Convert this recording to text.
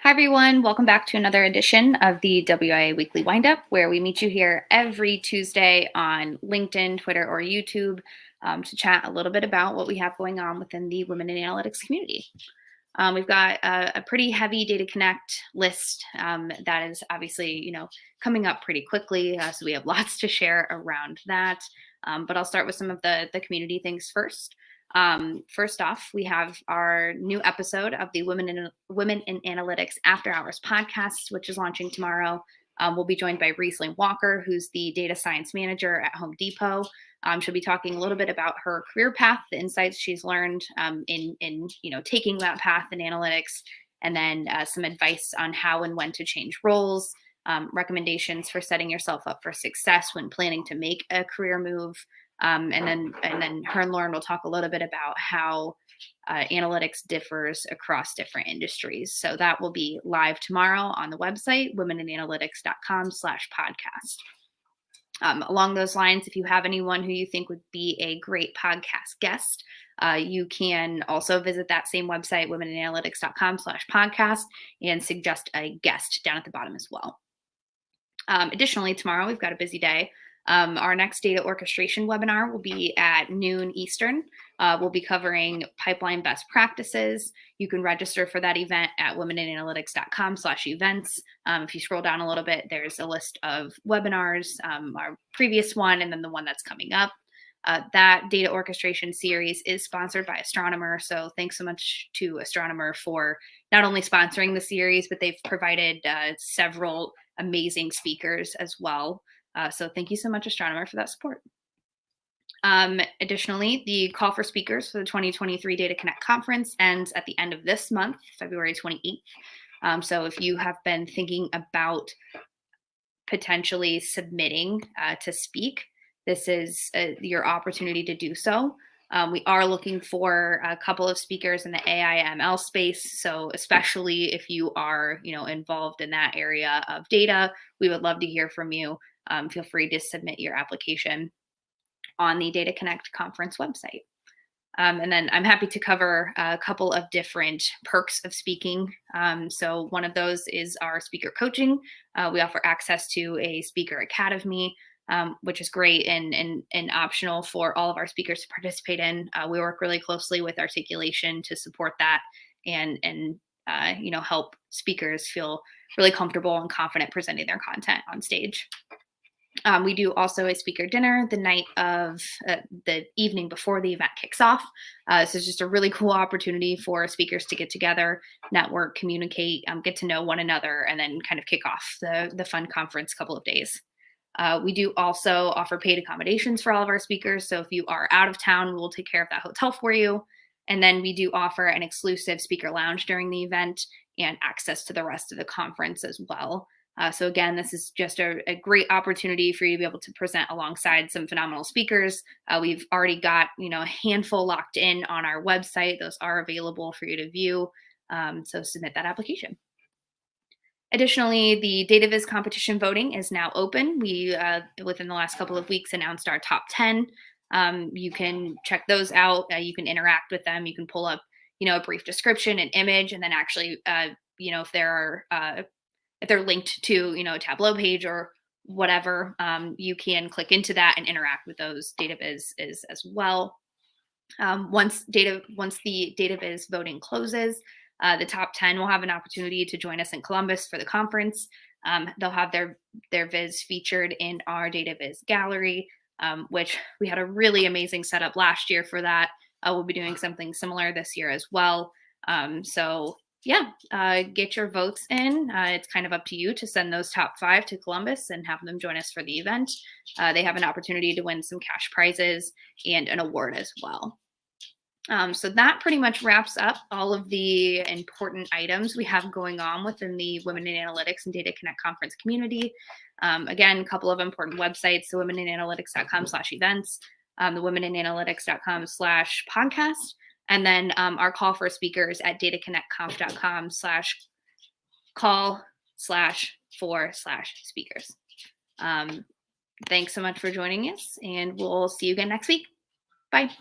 Hi, everyone. Welcome back to another edition of the WIA Weekly Windup, where we meet you here every Tuesday on LinkedIn, Twitter, or YouTube to chat a little bit about what we have going on within the women in analytics community. We've got a pretty heavy Data Connect list that is obviously, coming up pretty quickly. So we have lots to share around that. But I'll start with some of the community things first. First off, we have our new episode of the Women in Analytics After Hours podcast, which is launching tomorrow. We'll be joined by Riesling Walker, who's the data science manager at Home Depot. She'll be talking a little bit about her career path, the insights she's learned in taking that path in analytics, and then some advice on how and when to change roles, recommendations for setting yourself up for success when planning to make a career move. And then her and Lauren will talk a little bit about how analytics differs across different industries. So that will be live tomorrow on the website, womeninanalytics.com/podcast. Along those lines, if you have anyone who you think would be a great podcast guest, you can also visit that same website, womeninanalytics.com/podcast, and suggest a guest down at the bottom as well. Additionally, tomorrow we've got a busy day. Our next data orchestration webinar will be at noon Eastern. We'll be covering pipeline best practices. You can register for that event at womeninanalytics.com/events. If you scroll down a little bit, there's a list of webinars, our previous one, and then the one that's coming up. That data orchestration series is sponsored by Astronomer. So thanks so much to Astronomer for not only sponsoring the series, but they've provided several amazing speakers as well. So thank you so much, Astronomer, for that support. Additionally, the call for speakers for the 2023 Data Connect Conference ends at the end of this month, February 28th. So if you have been thinking about potentially submitting to speak, this is your opportunity to do so. We are looking for a couple of speakers in the AI ML space. So especially if you are, involved in that area of data, we would love to hear from you. Feel free to submit your application on the Data Connect conference website. And then I'm happy to cover a couple of different perks of speaking. So one of those is our speaker coaching. We offer access to a speaker academy, which is great and optional for all of our speakers to participate in. We work really closely with Articulation to support that and help speakers feel really comfortable and confident presenting their content on stage. We do also a speaker dinner the night of the evening before the event kicks off. This is just a really cool opportunity for speakers to get together, network, communicate, get to know one another, and then kind of kick off the fun conference couple of days. We do also offer paid accommodations for all of our speakers. So if you are out of town, we'll take care of that hotel for you. And then we do offer an exclusive speaker lounge during the event and access to the rest of the conference as well. So again, this is just a great opportunity for you to be able to present alongside some phenomenal speakers. We've already got, a handful locked in on our website. Those are available for you to view. So submit that application. Additionally, the DataViz competition voting is now open. We, within the last couple of weeks, announced our top 10. You can check those out. You can interact with them. You can pull up, a brief description, an image, and then actually, if they're linked to, a Tableau page or whatever, you can click into that and interact with those DataViz as well. Once the DataViz voting closes, the top 10 will have an opportunity to join us in Columbus for the conference. They'll have their viz featured in our DataViz gallery, which we had a really amazing setup last year for that. We'll be doing something similar this year as well. Get your votes in. It's kind of up to you to send those top 5 to Columbus and have them join us for the event. They have an opportunity to win some cash prizes and an award as well. So that pretty much wraps up all of the important items we have going on within the Women in Analytics and Data Connect conference community. Again, a couple of important websites, the womeninanalytics.com/events, the womeninanalytics.com/podcast, and then our call for speakers at dataconnectconf.com/call/for/speakers. Thanks so much for joining us, and we'll see you again next week. Bye.